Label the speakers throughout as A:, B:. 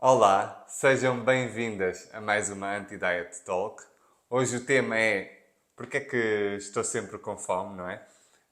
A: Olá, sejam bem-vindas a mais uma Anti-Diet Talk. Hoje o tema é porque é que estou sempre com fome, não é?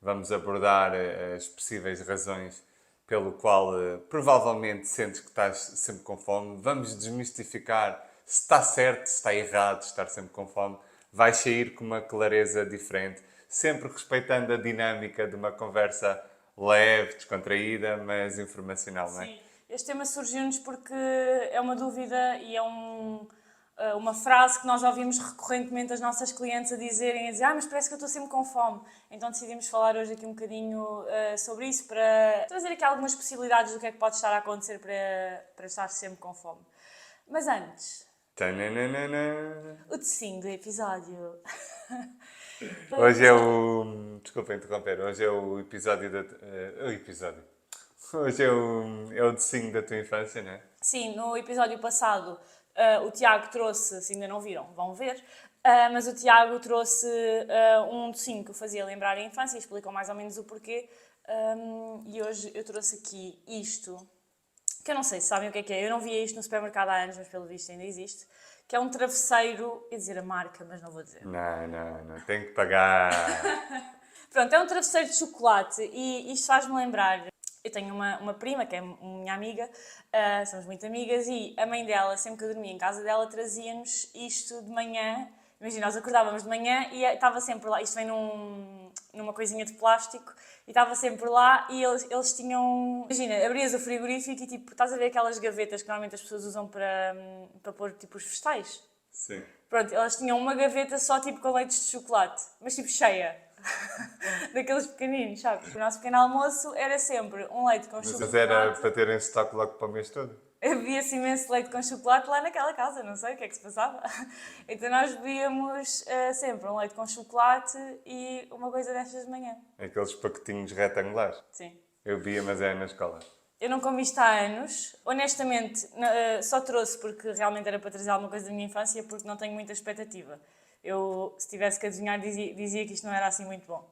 A: Vamos abordar as possíveis razões pelo qual provavelmente sentes que estás sempre com fome. Vamos desmistificar se está certo, se está errado estar sempre com fome. Vais sair com uma clareza diferente, sempre respeitando a dinâmica de uma conversa leve, descontraída, mas informacional, não é?
B: Sim, este tema surgiu-nos porque é uma dúvida e é uma frase que nós ouvimos recorrentemente as nossas clientes a dizer, mas parece que eu estou sempre com fome. Então decidimos falar hoje aqui um bocadinho sobre isso para trazer aqui algumas possibilidades do que é que pode estar a acontecer para estar sempre com fome. Mas antes,
A: Tananana.
B: o tecinho do episódio.
A: Hoje é o. Desculpa interromper, hoje é o episódio da. O episódio. Hoje é o docinho da tua infância, não é?
B: Sim, no episódio passado o Tiago trouxe, se ainda não viram, vão ver, mas o Tiago trouxe um docinho que o fazia lembrar a infância e explicou mais ou menos o porquê. E hoje eu trouxe aqui isto, que eu não sei se sabem o que é. Eu não via isto no supermercado há anos, mas pelo visto ainda existe. Que é um travesseiro, ia dizer a marca, mas não vou dizer.
A: Não, tenho que pagar.
B: Pronto, é um travesseiro de chocolate e isto faz-me lembrar. Eu tenho uma prima que é minha amiga, somos muito amigas, e a mãe dela, sempre que eu dormia em casa dela, trazia-nos isto de manhã. Imagina, nós acordávamos de manhã e estava sempre lá. Isto vem numa coisinha de plástico e estava sempre lá. E eles tinham. Imagina, abrias o frigorífico e tipo, estás a ver aquelas gavetas que normalmente as pessoas usam para pôr tipo os vegetais?
A: Sim.
B: Pronto, elas tinham uma gaveta só tipo com leites de chocolate, mas tipo cheia. Daqueles pequeninos, sabes? O nosso pequeno almoço era sempre um leite com
A: Mas era
B: chocolate.
A: para terem estoque logo para o mês todo?
B: Havia-se imenso leite com chocolate lá naquela casa, não sei o que é que se passava. Então nós bebíamos sempre um leite com chocolate e uma coisa destas de manhã.
A: Aqueles pacotinhos retangulares.
B: Sim.
A: Eu via, mas era na escola.
B: Eu não comi isto há anos. Honestamente, só trouxe porque realmente era para trazer alguma coisa da minha infância, porque não tenho muita expectativa. Eu, se tivesse que adivinhar, dizia que isto não era assim muito bom.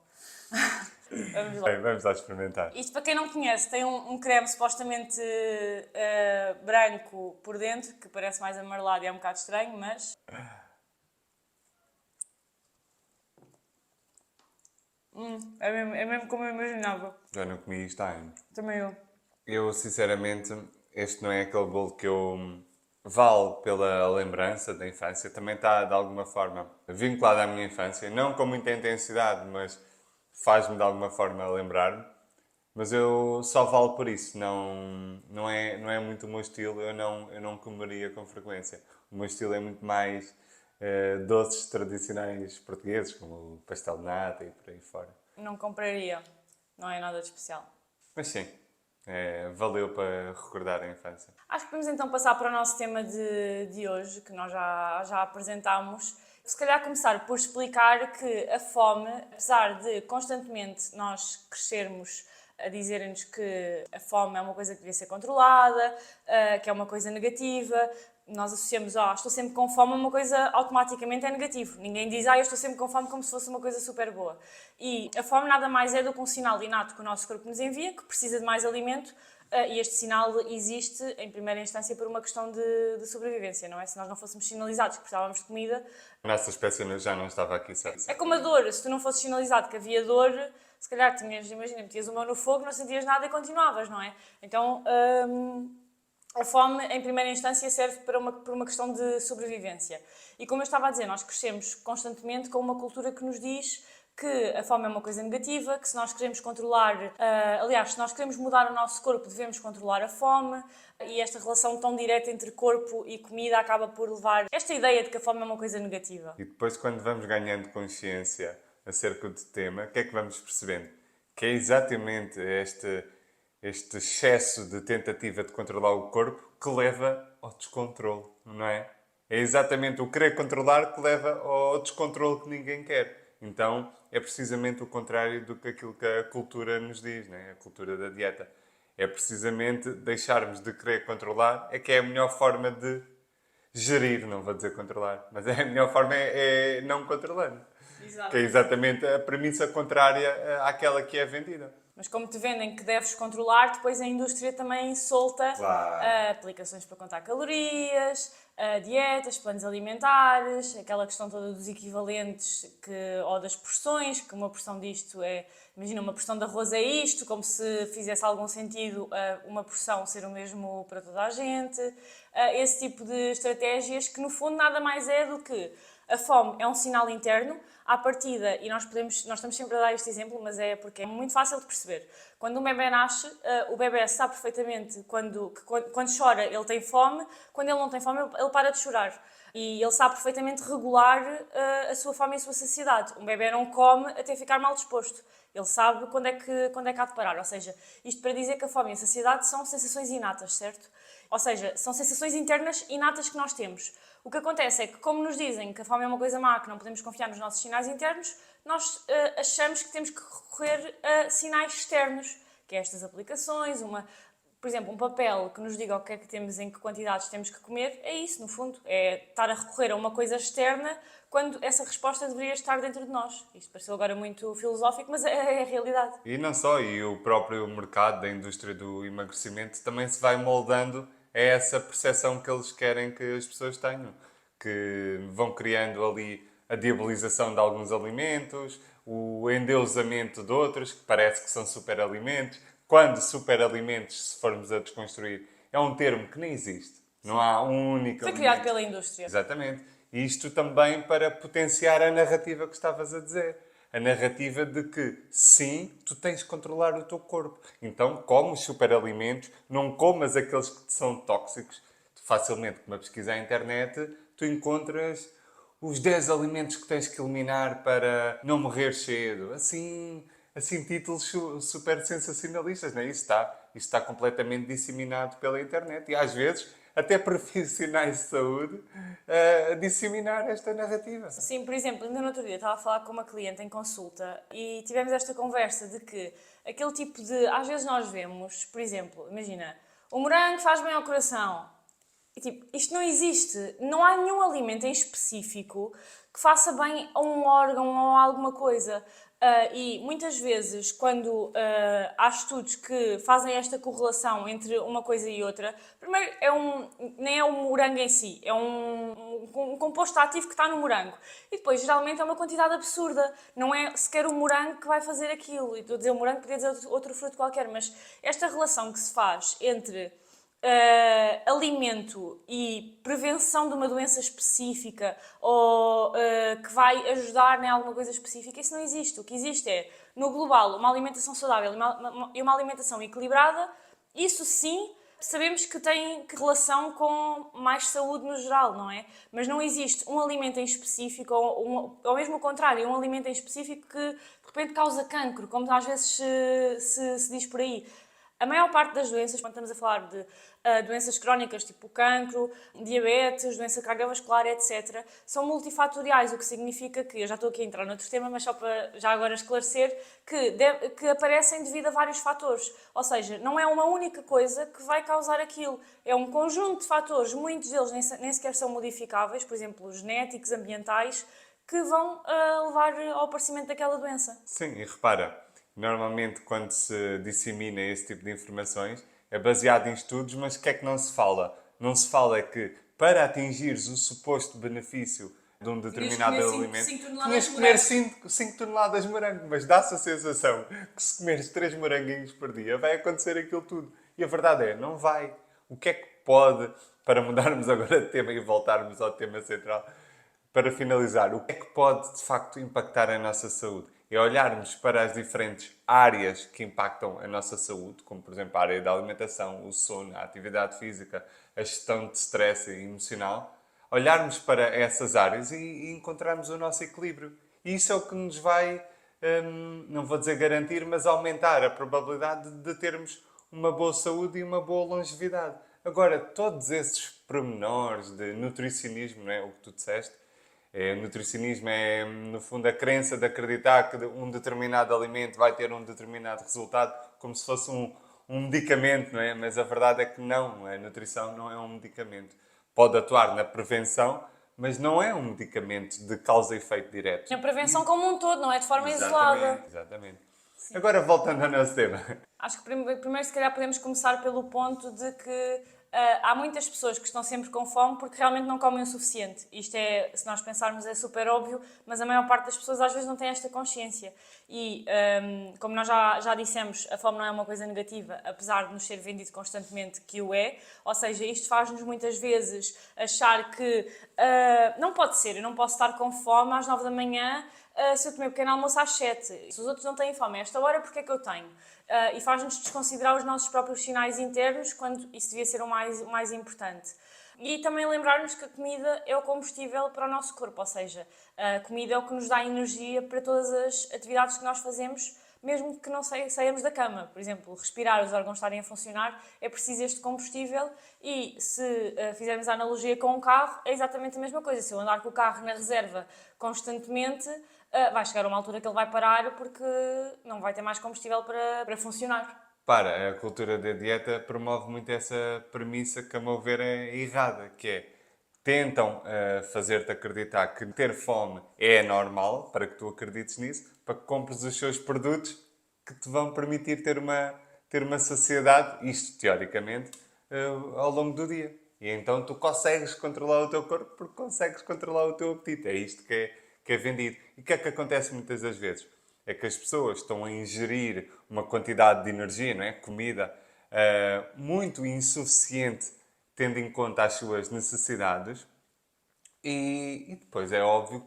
B: Vamos lá.
A: Bem, vamos lá experimentar.
B: Isto, para quem não conhece, tem um creme supostamente branco por dentro, que parece mais amarelado e é um bocado estranho, mas... é mesmo como eu imaginava.
A: Já não comi isto há anos.
B: Também eu.
A: Eu, sinceramente, este não é aquele bolo que eu vale pela lembrança da infância. Também está, de alguma forma, vinculado à minha infância. Não com muita intensidade, mas faz-me, de alguma forma, lembrar-me. Mas eu só valo por isso. Não é muito o meu estilo. Eu não comeria com frequência. O meu estilo é muito mais doces tradicionais portugueses, como o pastel de nata e por aí fora.
B: Não compraria. Não é nada de especial.
A: Mas sim, valeu para recordar a infância.
B: Acho que podemos então passar para o nosso tema de hoje, que nós já apresentámos. Se calhar começar por explicar que a fome, apesar de constantemente nós crescermos a dizerem-nos que a fome é uma coisa que devia ser controlada, que é uma coisa negativa, nós associamos, estou sempre com fome, uma coisa automaticamente é negativo. Ninguém diz, eu estou sempre com fome como se fosse uma coisa super boa. E a fome nada mais é do que um sinal inato que o nosso corpo nos envia, que precisa de mais alimento, e este sinal existe, em primeira instância, por uma questão de sobrevivência, não é? Se nós não fôssemos sinalizados que precisávamos de comida...
A: A nossa espécie já não estava aqui, certo?
B: É como a dor. Se tu não fosses sinalizado que havia dor, se calhar metias uma mão no fogo, não sentias nada e continuavas, não é? Então, a fome, em primeira instância, serve por uma questão de sobrevivência. E como eu estava a dizer, nós crescemos constantemente com uma cultura que nos diz que a fome é uma coisa negativa, que se nós queremos controlar, aliás, se nós queremos mudar o nosso corpo, devemos controlar a fome, e esta relação tão direta entre corpo e comida acaba por levar esta ideia de que a fome é uma coisa negativa.
A: E depois, quando vamos ganhando consciência acerca do tema, o que é que vamos percebendo? Que é exatamente este excesso de tentativa de controlar o corpo que leva ao descontrole, não é? É exatamente o querer controlar que leva ao descontrole que ninguém quer. Então, é precisamente o contrário do que aquilo que a cultura nos diz, né? A cultura da dieta. É precisamente deixarmos de querer controlar, é que é a melhor forma de gerir, não vou dizer controlar, mas a melhor forma é não controlando.
B: Exato.
A: Que é exatamente a premissa contrária àquela que é vendida.
B: Mas como te vendem que deves controlar, depois a indústria também solta
A: Claro.
B: aplicações para contar calorias, dietas, planos alimentares, aquela questão toda dos equivalentes ou das porções, que uma porção disto é, imagina, uma porção de arroz é isto, como se fizesse algum sentido uma porção ser o mesmo para toda a gente. Esse tipo de estratégias que no fundo nada mais é do que a fome é um sinal interno, à partida, e nós estamos sempre a dar este exemplo, mas é porque é muito fácil de perceber. Quando um bebê nasce, o bebê sabe perfeitamente quando chora ele tem fome, quando ele não tem fome ele para de chorar. E ele sabe perfeitamente regular a sua fome e a sua saciedade. Um bebê não come até ficar mal disposto. Ele sabe quando é que há de parar. Ou seja, isto para dizer que a fome e a saciedade são sensações inatas, certo? Ou seja, são sensações internas inatas que nós temos. O que acontece é que, como nos dizem que a fome é uma coisa má, que não podemos confiar nos nossos sinais internos, nós achamos que temos que recorrer a sinais externos, que é estas aplicações, por exemplo, um papel que nos diga o que é que temos, em que quantidades temos que comer, é isso, no fundo. É estar a recorrer a uma coisa externa quando essa resposta deveria estar dentro de nós. Isto pareceu agora muito filosófico, mas é a realidade.
A: E não só, e o próprio mercado da indústria do emagrecimento também se vai moldando a essa percepção que eles querem que as pessoas tenham. Que vão criando ali a diabolização de alguns alimentos, o endeusamento de outros, que parece que são superalimentos. Quando superalimentos, se formos a desconstruir, é um termo que nem existe. Não há um único
B: Foi criado
A: alimento.
B: pela indústria.
A: Exatamente. E isto também para potenciar a narrativa que estavas a dizer. A narrativa de que, sim, tu tens de controlar o teu corpo. Então, come os superalimentos, não comas aqueles que te são tóxicos. Tu facilmente, com uma pesquisa à internet, tu encontras os 10 alimentos que tens que eliminar para não morrer cedo. Assim títulos super sensacionalistas, não é? Isso está completamente disseminado pela internet. E às vezes até profissionais de saúde a disseminar esta narrativa.
B: Sim, por exemplo, ainda no outro dia estava a falar com uma cliente em consulta e tivemos esta conversa de que aquele tipo de... Às vezes nós vemos, por exemplo, imagina, o morango faz bem ao coração. E, tipo, isto não existe. Não há nenhum alimento em específico que faça bem a um órgão ou a alguma coisa. E muitas vezes, quando há estudos que fazem esta correlação entre uma coisa e outra, primeiro nem é o morango em si, é um composto ativo que está no morango. E depois, geralmente, é uma quantidade absurda. Não é sequer o morango que vai fazer aquilo. E estou a dizer o morango, podia dizer outro fruto qualquer, mas esta relação que se faz entre alimento e prevenção de uma doença específica ou que vai ajudar em alguma coisa específica, isso não existe. O que existe é, no global, uma alimentação saudável e uma alimentação equilibrada. Isso sim, sabemos que tem relação com mais saúde no geral, não é? Mas não existe um alimento em específico, ou mesmo o contrário, um alimento em específico que de repente causa cancro, como às vezes se diz por aí. A maior parte das doenças, quando estamos a falar de doenças crónicas, tipo cancro, diabetes, doença cardiovascular, etc., são multifatoriais, o que significa que, eu já estou aqui a entrar noutro tema, mas só para já agora esclarecer, que aparecem devido a vários fatores. Ou seja, não é uma única coisa que vai causar aquilo. É um conjunto de fatores, muitos deles nem sequer são modificáveis, por exemplo, genéticos, ambientais, que vão levar ao aparecimento daquela doença.
A: Sim, e repara, normalmente quando se dissemina esse tipo de informações é baseado em estudos, mas o que é que não se fala? Não se fala é que para atingires o suposto benefício de um determinado alimento, tinhas que comer 5 toneladas de morango, mas dá-se a sensação que se comeres 3 moranguinhos por dia vai acontecer aquilo tudo. E a verdade é, não vai. O que é que pode, para mudarmos agora de tema e voltarmos ao tema central, para finalizar, o que é que pode de facto impactar a nossa saúde? É olharmos para as diferentes áreas que impactam a nossa saúde, como por exemplo a área da alimentação, o sono, a atividade física, a gestão de stress emocional, olharmos para essas áreas e encontrarmos o nosso equilíbrio. E isso é o que nos vai, não vou dizer garantir, mas aumentar a probabilidade de termos uma boa saúde e uma boa longevidade. Agora, todos esses pormenores de nutricionismo, não é? O que tu disseste, o nutricionismo é, no fundo, a crença de acreditar que um determinado alimento vai ter um determinado resultado, como se fosse um medicamento, não é? Mas a verdade é que não, a nutrição não é um medicamento. Pode atuar na prevenção, mas não é um medicamento de causa e efeito direto.
B: A prevenção como um todo, não é de forma isolada.
A: Exatamente. Agora voltando ao nosso tema.
B: Acho que primeiro, se calhar, podemos começar pelo ponto de que há muitas pessoas que estão sempre com fome porque realmente não comem o suficiente. Isto é, se nós pensarmos, é super óbvio, mas a maior parte das pessoas às vezes não tem esta consciência. E, como nós já dissemos, a fome não é uma coisa negativa, apesar de nos ser vendido constantemente que o é. Ou seja, isto faz-nos muitas vezes achar que não pode ser, eu não posso estar com fome às 9 da manhã se eu tomei um pequeno almoço às 7. Se os outros não têm fome a esta hora, porque é que eu tenho? E faz-nos desconsiderar os nossos próprios sinais internos, quando isso devia ser o mais importante. E também lembrar-nos que a comida é o combustível para o nosso corpo, ou seja, a comida é o que nos dá energia para todas as atividades que nós fazemos, mesmo que não saiamos da cama. Por exemplo, respirar, os órgãos estarem a funcionar, é preciso este combustível e se fizermos a analogia com um carro, é exatamente a mesma coisa. Se eu andar com o carro na reserva constantemente, vai chegar a uma altura que ele vai parar porque não vai ter mais combustível para funcionar.
A: Para, a cultura da dieta promove muito essa premissa que, a meu ver, é errada, que é tentam fazer-te acreditar que ter fome é normal, para que tu acredites nisso, para que compres os seus produtos que te vão permitir ter uma saciedade, isto teoricamente, ao longo do dia. E então tu consegues controlar o teu corpo porque consegues controlar o teu apetite. É isto que é vendido. E o que é que acontece muitas das vezes? É que as pessoas estão a ingerir uma quantidade de energia, não é? Comida, muito insuficiente, tendo em conta as suas necessidades. E depois é óbvio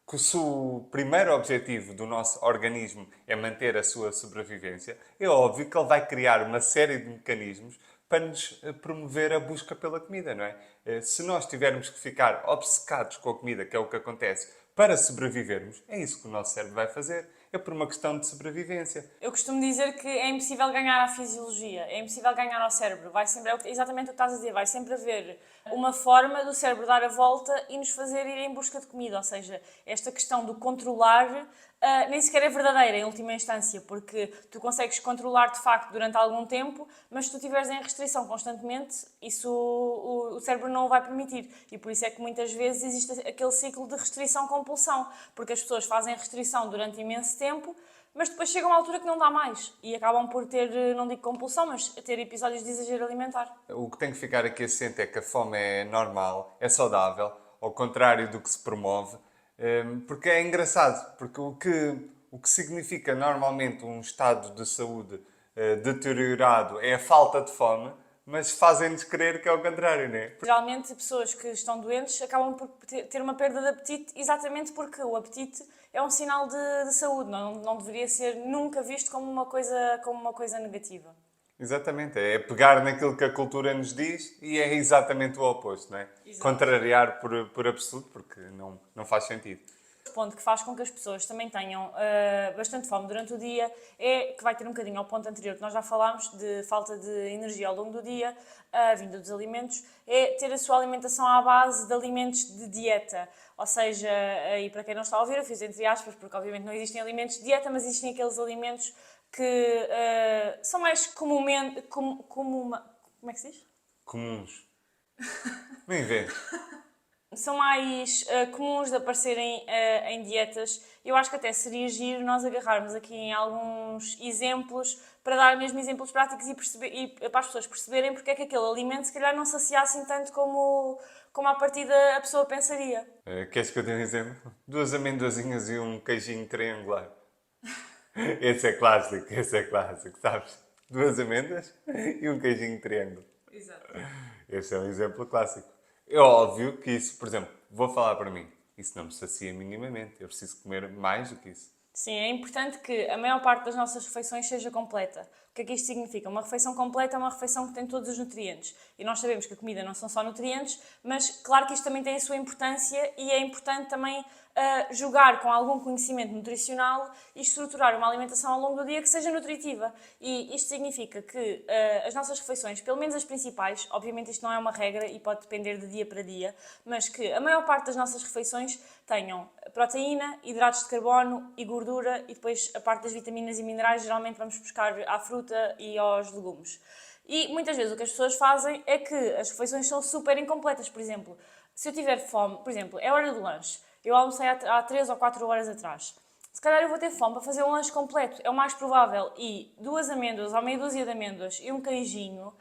A: que se o primeiro objetivo do nosso organismo é manter a sua sobrevivência, é óbvio que ele vai criar uma série de mecanismos para nos promover a busca pela comida, não é? Se nós tivermos que ficar obcecados com a comida, que é o que acontece, para sobrevivermos, é isso que o nosso cérebro vai fazer. É por uma questão de sobrevivência.
B: Eu costumo dizer que é impossível ganhar à fisiologia, é impossível ganhar ao cérebro. Vai sempre, é exatamente o que estás a dizer, vai sempre haver uma forma do cérebro dar a volta e nos fazer ir em busca de comida. Ou seja, esta questão do controlar nem sequer é verdadeira em última instância, porque tu consegues controlar de facto durante algum tempo, mas se tu estiveres em restrição constantemente, isso o cérebro não o vai permitir. E por isso é que muitas vezes existe aquele ciclo de restrição-compulsão, porque as pessoas fazem restrição durante imenso tempo, mas depois chega uma altura que não dá mais e acabam por ter, não digo compulsão, mas ter episódios de exagero alimentar.
A: O que tem que ficar aqui assente é que a fome é normal, é saudável, ao contrário do que se promove, porque é engraçado, porque o que significa normalmente um estado de saúde deteriorado é a falta de fome, mas fazem-nos crer que é o contrário, não é?
B: Geralmente, pessoas que estão doentes acabam por ter uma perda de apetite exatamente porque o apetite é um sinal de saúde, não deveria ser nunca visto como uma coisa negativa.
A: Exatamente, é pegar naquilo que a cultura nos diz e é exatamente o oposto, não é?
B: Exato.
A: Contrariar por absoluto, porque não faz sentido.
B: O ponto que faz com que as pessoas também tenham bastante fome durante o dia é que vai ter um bocadinho ao ponto anterior que nós já falámos, de falta de energia ao longo do dia, vinda dos alimentos, é ter a sua alimentação à base de alimentos de dieta. Ou seja, e para quem não está a ouvir, eu fiz entre aspas, porque obviamente não existem alimentos de dieta, mas existem aqueles alimentos que são mais comumente... como é que se diz?
A: Comuns. Não inventes.
B: São mais comuns de aparecerem em dietas. Eu acho que até seria giro nós agarrarmos aqui em alguns exemplos para dar mesmo exemplos práticos e para as pessoas perceberem porque é que aquele alimento se calhar não sacia assim tanto como à partida a pessoa pensaria.
A: Queres que eu dê um exemplo? 2 amendoazinhas e um queijinho triangular. Esse é clássico, sabes? 2 amêndoas e um queijinho triângulo.
B: Exato.
A: Esse é um exemplo clássico. É óbvio que isso, por exemplo, vou falar para mim, isso não me sacia minimamente. Eu preciso comer mais do que isso.
B: Sim, é importante que a maior parte das nossas refeições seja completa. O que é que isto significa? Uma refeição completa é uma refeição que tem todos os nutrientes. E nós sabemos que a comida não são só nutrientes, mas claro que isto também tem a sua importância e é importante também jogar com algum conhecimento nutricional e estruturar uma alimentação ao longo do dia que seja nutritiva. E isto significa que as nossas refeições, pelo menos as principais, obviamente isto não é uma regra e pode depender de dia para dia, mas que a maior parte das nossas refeições tenham proteína, hidratos de carbono e gordura e depois a parte das vitaminas e minerais geralmente vamos buscar à fruta e aos legumes. E muitas vezes o que as pessoas fazem é que as refeições são super incompletas. Por exemplo, se eu tiver fome, por exemplo, é hora do lanche, eu almocei há 3 ou 4 horas atrás. se calhar eu vou ter fome para fazer um lanche completo, é o mais provável. E 2 amêndoas ou meia dúzia de amêndoas e um queijinho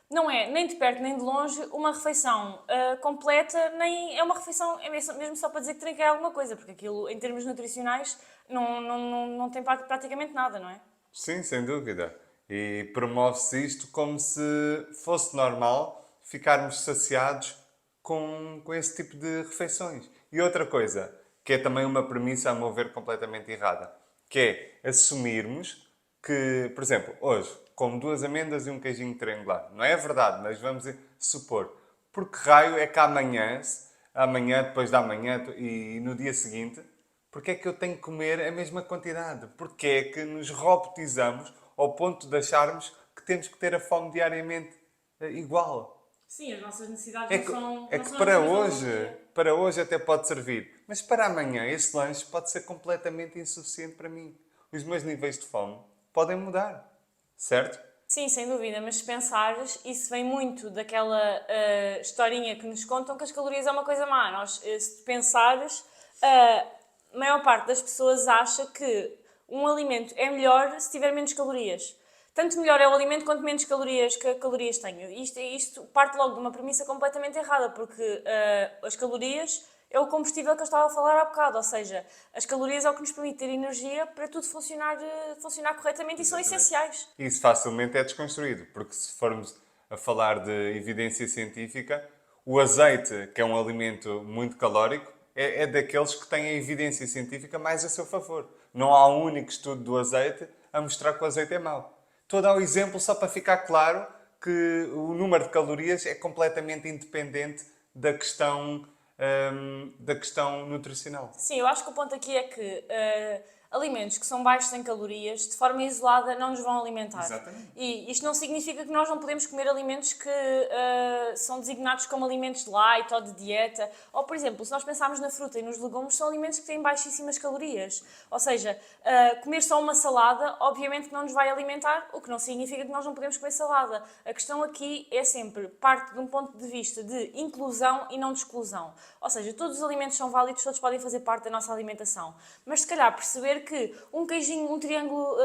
B: não é nem de perto nem de longe uma refeição completa, nem é uma refeição, é mesmo só para dizer que trinquei alguma coisa, porque aquilo, em termos nutricionais, não tem praticamente nada, não é?
A: Sim, sem dúvida. E promove-se isto como se fosse normal ficarmos saciados com esse tipo de refeições. E outra coisa, que é também uma premissa, a meu ver, completamente errada, que é assumirmos que, por exemplo, hoje, como 2 amêndoas e um queijinho triangular. Não é verdade, mas vamos supor. Por que raio é que amanhã, depois da manhã e no dia seguinte, porque é que eu tenho que comer a mesma quantidade? Porque é que nos robotizamos ao ponto de acharmos que temos que ter a fome diariamente igual?
B: Sim, as nossas necessidades
A: É
B: não
A: que,
B: são,
A: é
B: não
A: que
B: são as mesmas ao longo do dia.
A: para hoje até pode servir, mas para amanhã esse lanche pode ser completamente insuficiente para mim. Os meus níveis de fome podem mudar, certo?
B: Sim, sem dúvida, mas se pensares, isso vem muito daquela historinha que nos contam que as calorias é uma coisa má. Se pensares, a maior parte das pessoas acha que um alimento é melhor se tiver menos calorias. Tanto melhor é o alimento quanto menos calorias tem. Isto parte logo de uma premissa completamente errada, porque as calorias é o combustível que eu estava a falar há bocado, ou seja, as calorias é o que nos permite ter energia para tudo funcionar corretamente e são essenciais.
A: E isso facilmente é desconstruído, porque se formos a falar de evidência científica, o azeite, que é um alimento muito calórico, é daqueles que têm a evidência científica mais a seu favor. Não há um único estudo do azeite a mostrar que o azeite é mau. Estou a dar um exemplo só para ficar claro que o número de calorias é completamente independente da questão nutricional.
B: Sim, eu acho que o ponto aqui é que alimentos que são baixos em calorias, de forma isolada, não nos vão alimentar.
A: Exatamente.
B: E isto não significa que nós não podemos comer alimentos que são designados como alimentos de light ou de dieta. Ou, por exemplo, se nós pensarmos na fruta e nos legumes, são alimentos que têm baixíssimas calorias. Ou seja, comer só uma salada, obviamente que não nos vai alimentar, o que não significa que nós não podemos comer salada. A questão aqui é sempre parte de um ponto de vista de inclusão e não de exclusão. Ou seja, todos os alimentos são válidos, todos podem fazer parte da nossa alimentação. Mas se calhar perceber que um triângulo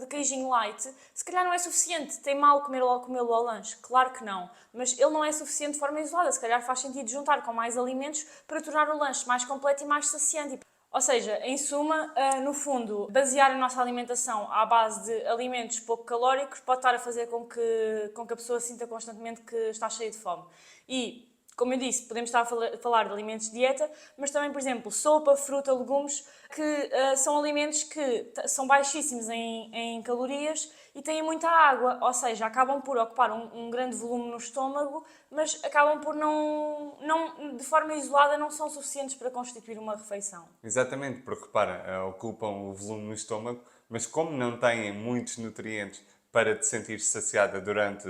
B: de queijinho light, se calhar não é suficiente. Tem mal comê-lo ao lanche? Claro que não. Mas ele não é suficiente de forma isolada. Se calhar faz sentido juntar com mais alimentos para tornar o lanche mais completo e mais saciante. Ou seja, em suma, no fundo, basear a nossa alimentação à base de alimentos pouco calóricos pode estar a fazer com que a pessoa sinta constantemente que está cheia de fome. E, como eu disse, podemos estar a falar de alimentos de dieta, mas também, por exemplo, sopa, fruta, legumes, que são alimentos que são baixíssimos em calorias e têm muita água, ou seja, acabam por ocupar um grande volume no estômago, mas acabam por de forma isolada, não são suficientes para constituir uma refeição.
A: Exatamente, porque repara, ocupam o volume no estômago, mas como não têm muitos nutrientes para te sentir saciada durante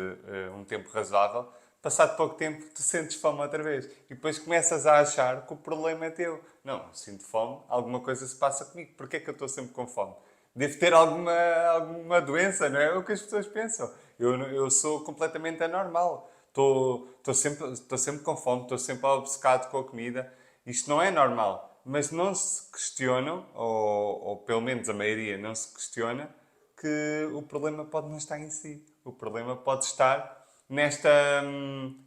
A: um tempo razoável, passado pouco tempo tu sentes fome outra vez. E depois começas a achar que o problema é teu. Não, sinto fome, alguma coisa se passa comigo. Porquê é que eu estou sempre com fome? Devo ter alguma doença, não é? É o que as pessoas pensam. Eu sou completamente anormal. Estou sempre com fome, estou sempre obcecado com a comida. Isto não é normal. Mas não se questionam, ou pelo menos a maioria não se questiona, que o problema pode não estar em si. O problema pode estar nesta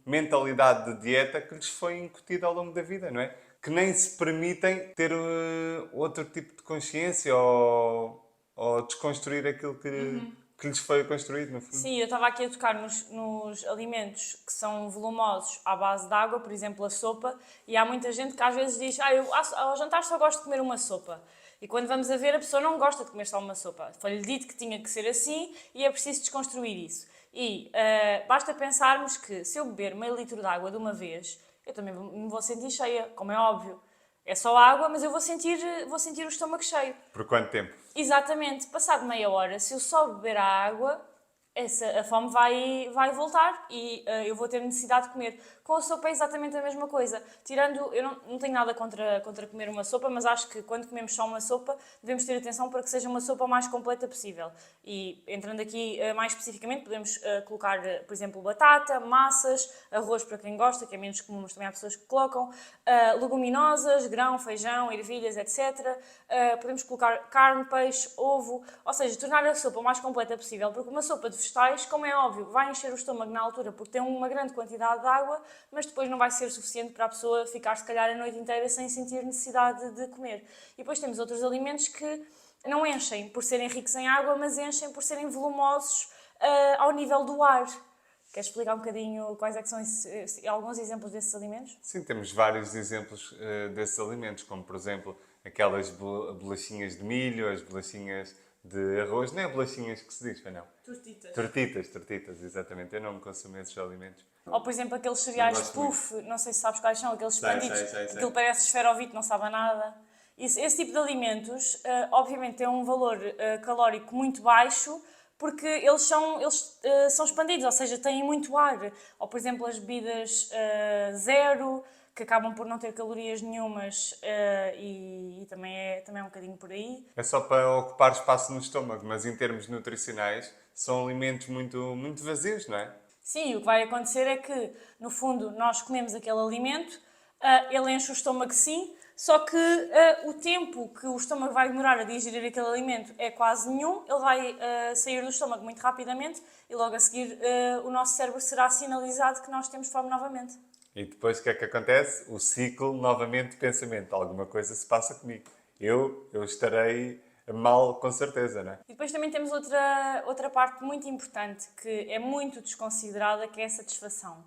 A: mentalidade de dieta que lhes foi incutida ao longo da vida, não é? Que nem se permitem ter outro tipo de consciência ou desconstruir aquilo que lhes foi construído, no fundo.
B: Sim, eu estava aqui a tocar nos alimentos que são volumosos à base de água, por exemplo, a sopa, e há muita gente que às vezes diz eu ao jantar só gosto de comer uma sopa. E quando vamos a ver, a pessoa não gosta de comer só uma sopa. Foi-lhe dito que tinha que ser assim e é preciso desconstruir isso. E basta pensarmos que se eu beber meio litro de água de uma vez, eu também me vou sentir cheia, como é óbvio. É só água, mas eu vou sentir o estômago cheio.
A: Por quanto tempo?
B: Exatamente. Passado meia hora, se eu só beber a água, a fome vai voltar e eu vou ter necessidade de comer. Com a sopa é exatamente a mesma coisa. Tirando, eu não tenho nada contra comer uma sopa, mas acho que quando comemos só uma sopa, devemos ter atenção para que seja uma sopa mais completa possível. E entrando aqui mais especificamente, podemos colocar, por exemplo, batata, massas, arroz para quem gosta, que é menos comum, mas também há pessoas que colocam, leguminosas, grão, feijão, ervilhas, etc. Podemos colocar carne, peixe, ovo, ou seja, tornar a sopa o mais completa possível, porque uma sopa de vegetais, como é óbvio, vai encher o estômago na altura porque tem uma grande quantidade de água, mas depois não vai ser suficiente para a pessoa ficar, se calhar, a noite inteira sem sentir necessidade de comer. E depois temos outros alimentos que não enchem por serem ricos em água, mas enchem por serem volumosos ao nível do ar. Queres explicar um bocadinho quais é que são alguns exemplos desses alimentos?
A: Sim, temos vários exemplos desses alimentos, como por exemplo aquelas bolachinhas de milho, as bolachinhas de arroz, nem é bolachinhas que se diz, foi não? Tortitas, exatamente. Eu não consumo esses alimentos.
B: Ou, por exemplo, aqueles cereais de puff, não sei se sabes quais são, aqueles expandidos, aquilo parece esferovite, não sabe a nada. Esse tipo de alimentos, obviamente, tem um valor calórico muito baixo, porque eles são expandidos, ou seja, têm muito ar. Ou, por exemplo, as bebidas zero, que acabam por não ter calorias nenhumas e também é um bocadinho por aí.
A: É só para ocupar espaço no estômago, mas em termos nutricionais são alimentos muito, muito vazios, não é?
B: Sim, o que vai acontecer é que, no fundo, nós comemos aquele alimento, ele enche o estômago sim, só que o tempo que o estômago vai demorar a digerir aquele alimento é quase nenhum, ele vai sair do estômago muito rapidamente e logo a seguir o nosso cérebro será sinalizado que nós temos fome novamente.
A: E depois o que é que acontece? O ciclo novamente de pensamento. Alguma coisa se passa comigo. Eu estarei mal com certeza, não é?
B: E depois também temos outra parte muito importante que é muito desconsiderada, que é a satisfação.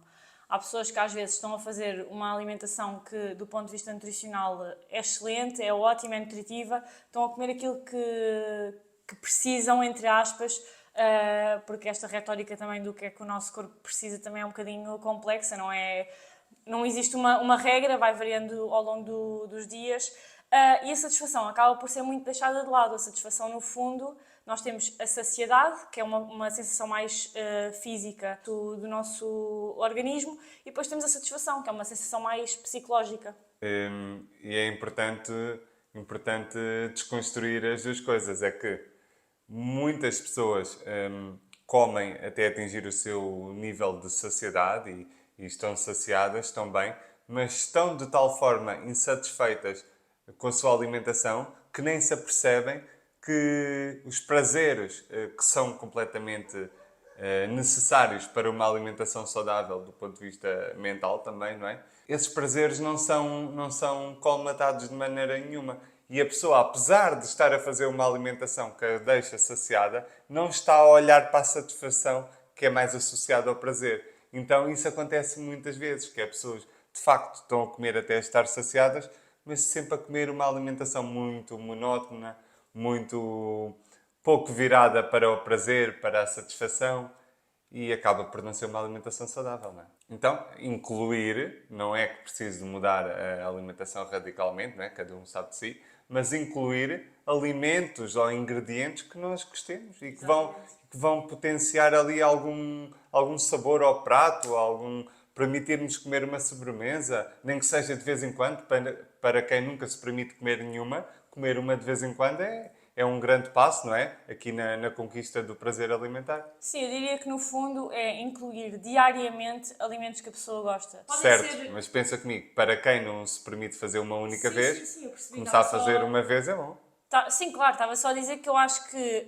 B: Há pessoas que às vezes estão a fazer uma alimentação que, do ponto de vista nutricional, é excelente, é ótima, é nutritiva, estão a comer aquilo que precisam, entre aspas, porque esta retórica também do que é que o nosso corpo precisa também é um bocadinho complexa, não é? Não existe uma regra, vai variando ao longo dos dias. E a satisfação acaba por ser muito deixada de lado. A satisfação, no fundo, nós temos a saciedade, que é uma sensação mais física do nosso organismo, e depois temos a satisfação, que é uma sensação mais psicológica.
A: E é importante desconstruir as duas coisas. É que muitas pessoas comem até atingir o seu nível de saciedade e estão saciadas, estão bem, mas estão de tal forma insatisfeitas com a sua alimentação que nem se apercebem que os prazeres que são completamente necessários para uma alimentação saudável do ponto de vista mental também, não é? Esses prazeres não são colmatados de maneira nenhuma. E a pessoa, apesar de estar a fazer uma alimentação que a deixa saciada, não está a olhar para a satisfação que é mais associada ao prazer. Então isso acontece muitas vezes, que as pessoas de facto estão a comer até estar saciadas, mas sempre a comer uma alimentação muito monótona, muito pouco virada para o prazer, para a satisfação, e acaba por não ser uma alimentação saudável, não é? Então, incluir, não é que precise mudar a alimentação radicalmente, não é? Cada um sabe de si, mas incluir alimentos ou ingredientes que nós gostemos e que vão potenciar ali algum sabor ao prato, permitir-nos comer uma sobremesa, nem que seja de vez em quando, para quem nunca se permite comer nenhuma, comer uma de vez em quando é um grande passo, não é? Aqui na conquista do prazer alimentar.
B: Sim, eu diria que no fundo é incluir diariamente alimentos que a pessoa gosta.
A: Certo, mas pensa comigo, para quem não se permite fazer uma única vez,
B: Sim, eu percebi.
A: começar a fazer uma vez é bom.
B: Sim, claro, estava só a dizer que eu acho que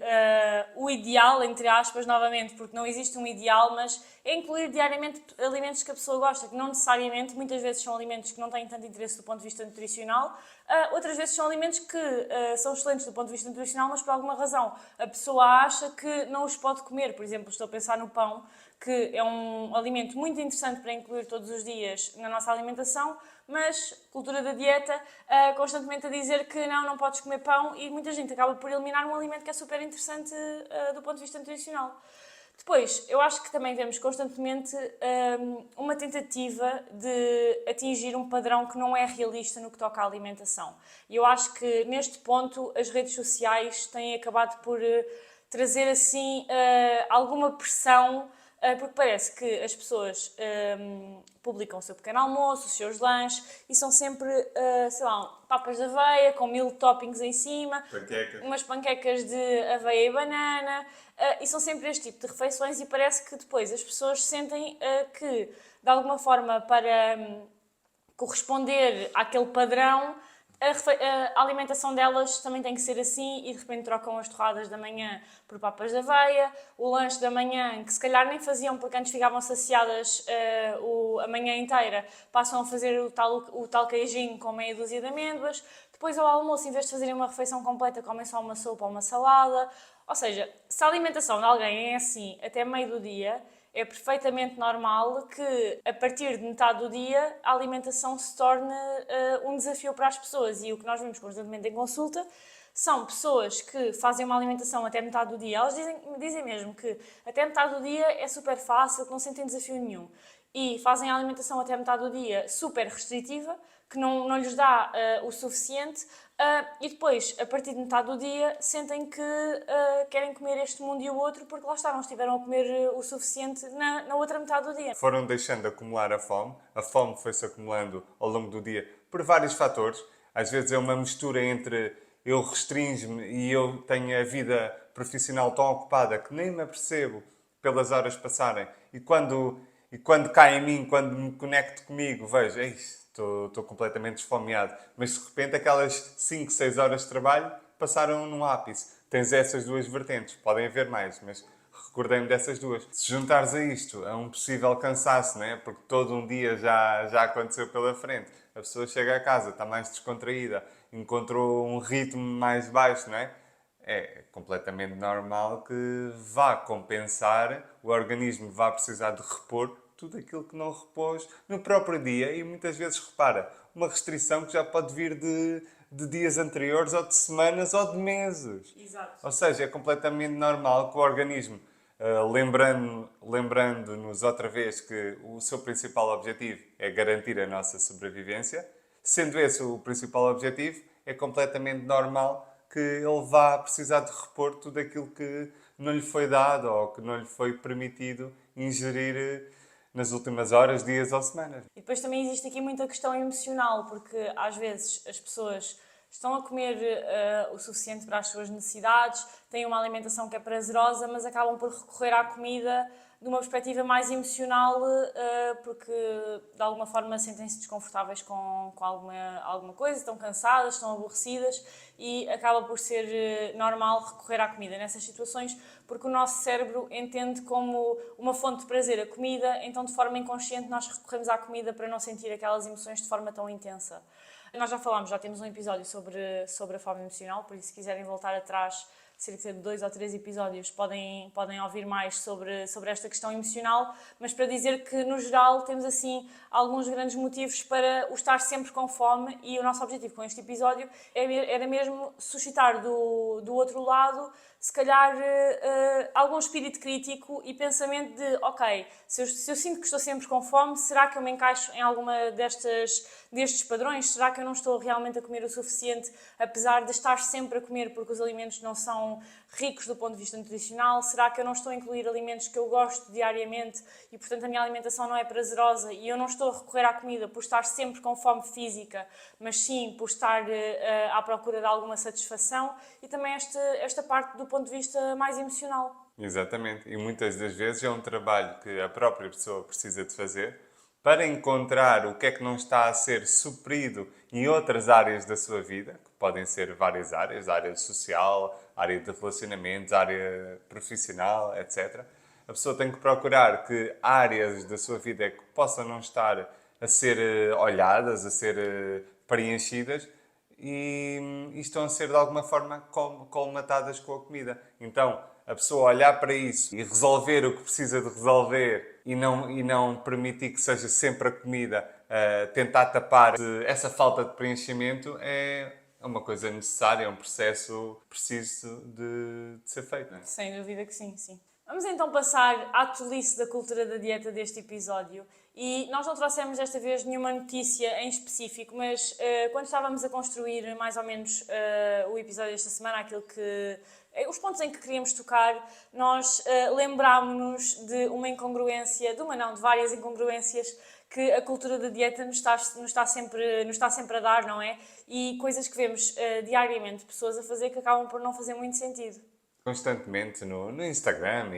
B: o ideal, entre aspas, novamente, porque não existe um ideal, mas é incluir diariamente alimentos que a pessoa gosta, que não necessariamente, muitas vezes são alimentos que não têm tanto interesse do ponto de vista nutricional, outras vezes são alimentos que são excelentes do ponto de vista nutricional, mas por alguma razão a pessoa acha que não os pode comer. Por exemplo, estou a pensar no pão, que é um alimento muito interessante para incluir todos os dias na nossa alimentação, mas cultura da dieta, constantemente a dizer que não podes comer pão, e muita gente acaba por eliminar um alimento que é super interessante do ponto de vista nutricional. Depois, eu acho que também vemos constantemente uma tentativa de atingir um padrão que não é realista no que toca à alimentação. E eu acho que neste ponto as redes sociais têm acabado por trazer assim alguma pressão, porque parece que as pessoas publicam o seu pequeno almoço, os seus lanches e são sempre, sei lá, papas de aveia com 1000 toppings em cima,
A: Panquecas.
B: umas panquecas de aveia e banana, e são sempre este tipo de refeições e parece que depois as pessoas sentem que, de alguma forma, para corresponder àquele padrão, a alimentação delas também tem que ser assim e de repente trocam as torradas da manhã por papas de aveia, o lanche da manhã, que se calhar nem faziam porque antes ficavam saciadas a manhã inteira, passam a fazer o tal queijinho com meia dúzia de amêndoas, depois ao almoço, em vez de fazerem uma refeição completa, comem só uma sopa ou uma salada. Ou seja, se a alimentação de alguém é assim até meio do dia, é perfeitamente normal que, a partir de metade do dia, a alimentação se torne um desafio para as pessoas. E o que nós vemos constantemente em consulta são pessoas que fazem uma alimentação até metade do dia. Elas dizem mesmo que até metade do dia é super fácil, que não sentem desafio nenhum. E fazem a alimentação até metade do dia super restritiva, que não lhes dá o suficiente, e depois, a partir de metade do dia, sentem que querem comer este mundo e o outro porque lá está, não estiveram a comer o suficiente na outra metade do dia.
A: Foram deixando acumular a fome foi-se acumulando ao longo do dia por vários fatores. Às vezes é uma mistura entre eu restringo-me e eu tenho a vida profissional tão ocupada que nem me apercebo pelas horas passarem. E quando cai em mim, quando me conecto comigo, vejo, estou completamente esfomeado. Mas de repente aquelas 5, 6 horas de trabalho passaram num ápice. Tens essas duas vertentes, podem haver mais, mas recordei-me dessas duas. Se juntares a isto a um possível cansaço, né? Porque todo um dia já aconteceu pela frente, a pessoa chega a casa, está mais descontraída, encontrou um ritmo mais baixo, não é? É completamente normal que vá compensar, o organismo vá precisar de repor tudo aquilo que não repôs no próprio dia e muitas vezes, repara, uma restrição que já pode vir de dias anteriores ou de semanas ou de meses.
B: Exato.
A: Ou seja, é completamente normal que o organismo, lembrando-nos outra vez que o seu principal objetivo é garantir a nossa sobrevivência, sendo esse o principal objetivo, é completamente normal que ele vá precisar de repor tudo aquilo que não lhe foi dado ou que não lhe foi permitido ingerir nas últimas horas, dias ou semanas.
B: E depois também existe aqui muita questão emocional, porque às vezes as pessoas estão a comer o suficiente para as suas necessidades, têm uma alimentação que é prazerosa, mas acabam por recorrer à comida de uma perspectiva mais emocional, porque de alguma forma sentem-se desconfortáveis com alguma coisa, estão cansadas, estão aborrecidas e acaba por ser normal recorrer à comida nessas situações, porque o nosso cérebro entende como uma fonte de prazer a comida, então de forma inconsciente nós recorremos à comida para não sentir aquelas emoções de forma tão intensa. Nós já falámos, já temos um episódio sobre a fome emocional, por isso se quiserem voltar atrás, cerca de 2 ou 3 episódios, podem ouvir mais sobre esta questão emocional, mas para dizer que, no geral, temos assim alguns grandes motivos para o estar sempre com fome e o nosso objetivo com este episódio era mesmo suscitar do outro lado, se calhar, algum espírito crítico e pensamento de, ok, se eu sinto que estou sempre com fome, será que eu me encaixo em alguma destes padrões? Será que eu não estou realmente a comer o suficiente, apesar de estar sempre a comer porque os alimentos não são ricos do ponto de vista nutricional? Será que eu não estou a incluir alimentos que eu gosto diariamente e, portanto, a minha alimentação não é prazerosa e eu não estou a recorrer à comida por estar sempre com fome física, mas sim por estar à procura de alguma satisfação? E também esta parte do ponto de vista mais emocional.
A: Exatamente. E muitas das vezes é um trabalho que a própria pessoa precisa de fazer para encontrar o que é que não está a ser suprido em outras áreas da sua vida, que podem ser várias áreas, a área social, a área de relacionamentos, a área profissional, etc. A pessoa tem que procurar que áreas da sua vida é que possam não estar a ser olhadas, a ser preenchidas, e estão a ser de alguma forma colmatadas com a comida. Então, a pessoa olhar para isso e resolver o que precisa de resolver e não permitir que seja sempre a comida a tentar tapar essa falta de preenchimento é uma coisa necessária, é um processo preciso de ser feito. Não é?
B: Sem dúvida que sim, sim. Vamos então passar à tolice da cultura da dieta deste episódio E nós não trouxemos desta vez nenhuma notícia em específico, mas quando estávamos a construir mais ou menos o episódio desta semana, os pontos em que queríamos tocar, nós lembrámos-nos de uma incongruência, de várias incongruências que a cultura da dieta nos está sempre a dar, não é? E coisas que vemos diariamente, pessoas a fazer que acabam por não fazer muito sentido.
A: Constantemente no Instagram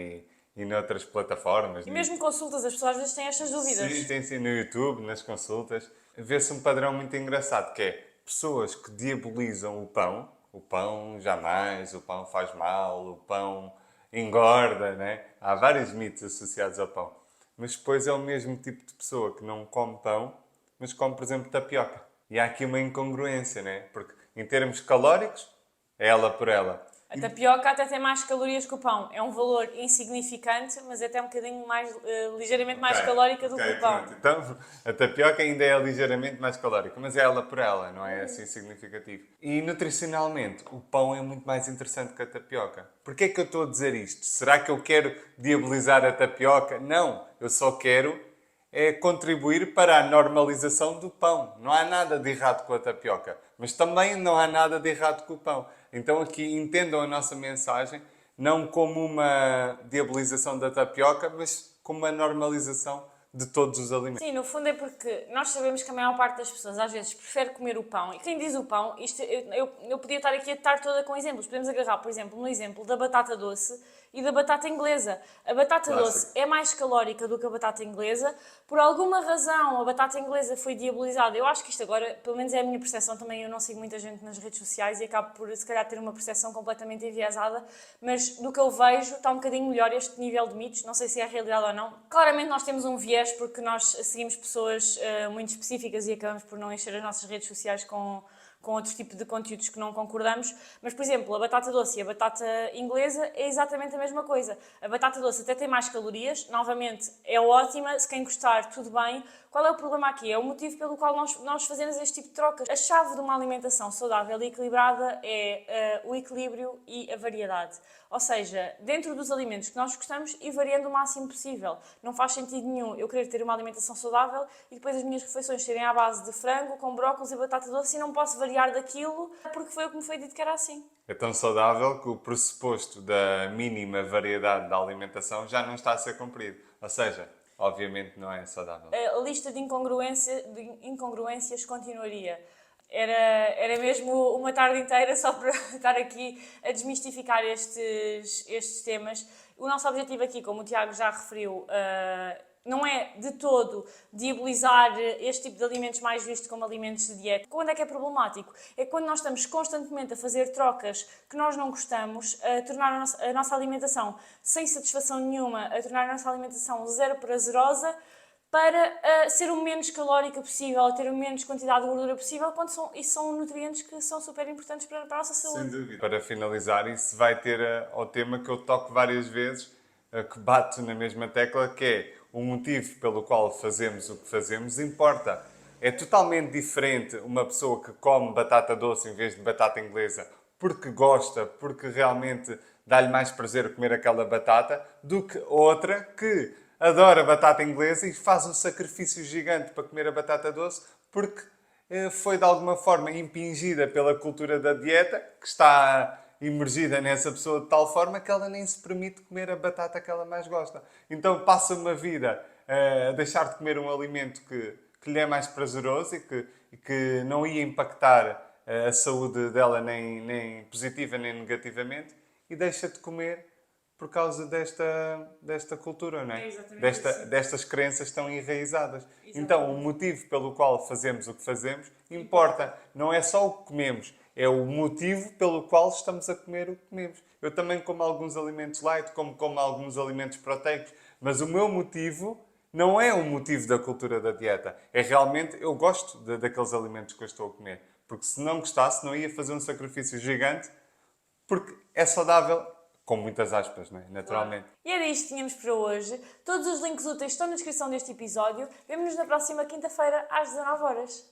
A: e noutras plataformas.
B: E mesmo consultas, as pessoas às vezes têm estas dúvidas.
A: Sim, no YouTube, nas consultas. Vê-se um padrão muito engraçado, que é pessoas que diabolizam o pão jamais, o pão faz mal, o pão engorda, né? Há vários mitos associados ao pão. Mas depois é o mesmo tipo de pessoa que não come pão, mas come, por exemplo, tapioca. E há aqui uma incongruência, né? Porque em termos calóricos, é ela por ela.
B: A tapioca até tem mais calorias que o pão. É um valor insignificante, mas é até um bocadinho mais, ligeiramente mais calórica do que o pão.
A: Pronto. Então, a tapioca ainda é ligeiramente mais calórica, mas é ela por ela, não é assim significativo. E nutricionalmente, o pão é muito mais interessante que a tapioca. Porquê é que eu estou a dizer isto? Será que eu quero diabolizar a tapioca? Não, eu só quero contribuir para a normalização do pão. Não há nada de errado com a tapioca, mas também não há nada de errado com o pão. Então aqui entendam a nossa mensagem não como uma diabolização da tapioca, mas como uma normalização de todos os alimentos.
B: Sim, no fundo é porque nós sabemos que a maior parte das pessoas às vezes prefere comer o pão. E quem diz o pão, eu podia estar aqui a estar toda com exemplos. Podemos agarrar, por exemplo, no exemplo da batata doce e da batata inglesa. A batata doce é mais calórica do que a batata inglesa. Por alguma razão, a batata inglesa foi diabolizada. Eu acho que isto agora, pelo menos é a minha percepção também, eu não sigo muita gente nas redes sociais e acabo por, se calhar, ter uma percepção completamente enviesada, mas do que eu vejo está um bocadinho melhor este nível de mitos, não sei se é a realidade ou não. Claramente nós temos um viés porque nós seguimos pessoas muito específicas e acabamos por não encher as nossas redes sociais com outro tipo de conteúdos que não concordamos, mas, por exemplo, a batata doce e a batata inglesa é exatamente a mesma coisa. A batata doce até tem mais calorias, novamente é ótima, se quem gostar, tudo bem. Qual é o problema aqui? É o motivo pelo qual nós fazemos este tipo de trocas. A chave de uma alimentação saudável e equilibrada é o equilíbrio e a variedade. Ou seja, dentro dos alimentos que nós gostamos e variando o máximo possível. Não faz sentido nenhum eu querer ter uma alimentação saudável e depois as minhas refeições serem à base de frango, com brócolis e batata doce e não posso variar daquilo porque foi o que me foi dito que era assim.
A: É tão saudável que o pressuposto da mínima variedade da alimentação já não está a ser cumprido. Ou seja, obviamente não é saudável.
B: A lista de incongruências continuaria. Era mesmo uma tarde inteira só para estar aqui a desmistificar estes temas. O nosso objetivo aqui, como o Tiago já referiu, não é de todo diabolizar este tipo de alimentos mais visto como alimentos de dieta. Quando é que é problemático? É quando nós estamos constantemente a fazer trocas que nós não gostamos, a tornar a nossa alimentação sem satisfação nenhuma, a tornar a nossa alimentação zero prazerosa, para ser o menos calórica possível, a ter a menos quantidade de gordura possível, quando isso são nutrientes que são super importantes para a nossa saúde.
A: Sem dúvida. Para finalizar, isso vai ter ao tema que eu toco várias vezes, que bato na mesma tecla, que é o motivo pelo qual fazemos o que fazemos importa. É totalmente diferente uma pessoa que come batata doce em vez de batata inglesa porque gosta, porque realmente dá-lhe mais prazer comer aquela batata, do que outra que adora batata inglesa e faz um sacrifício gigante para comer a batata doce porque foi de alguma forma impingida pela cultura da dieta, que está imergida nessa pessoa de tal forma que ela nem se permite comer a batata que ela mais gosta. Então passa uma vida a deixar de comer um alimento que lhe é mais prazeroso e que não ia impactar a saúde dela nem positiva nem negativamente, e deixa de comer por causa desta cultura, não é? Destas crenças tão enraizadas. Exatamente. Então, o motivo pelo qual fazemos o que fazemos importa. Não é só o que comemos, é o motivo pelo qual estamos a comer o que comemos. Eu também como alguns alimentos light, como alguns alimentos proteicos, mas o meu motivo não é o motivo da cultura da dieta. É realmente, eu gosto daqueles alimentos que eu estou a comer. Porque se não gostasse, não ia fazer um sacrifício gigante, porque é saudável, com muitas aspas, não é? Naturalmente.
B: Claro. E era isto que tínhamos para hoje. Todos os links úteis estão na descrição deste episódio. Vemo-nos na próxima quinta-feira, às 19 horas.